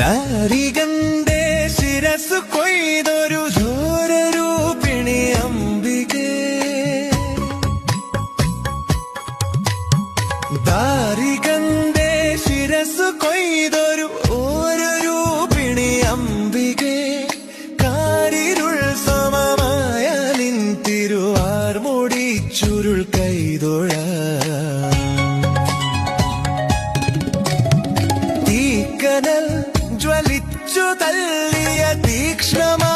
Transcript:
ദാരികന്റെ ശിരസ് കൊയ്തൊരു ഘോരരൂപിണി അംബികേ. ദാരികന്റെ ശിരസ് കൊയ്തൊരു രൂപിണി അംബികേ. കാരിരുൾ സമമായ നിൻ തിരുവാർമുടി ചുരുൾ കൈതൊഴ. തീക്കനൽ ജ്വലിച്ചു തള്ളിയ തീക്ഷ്ണമാ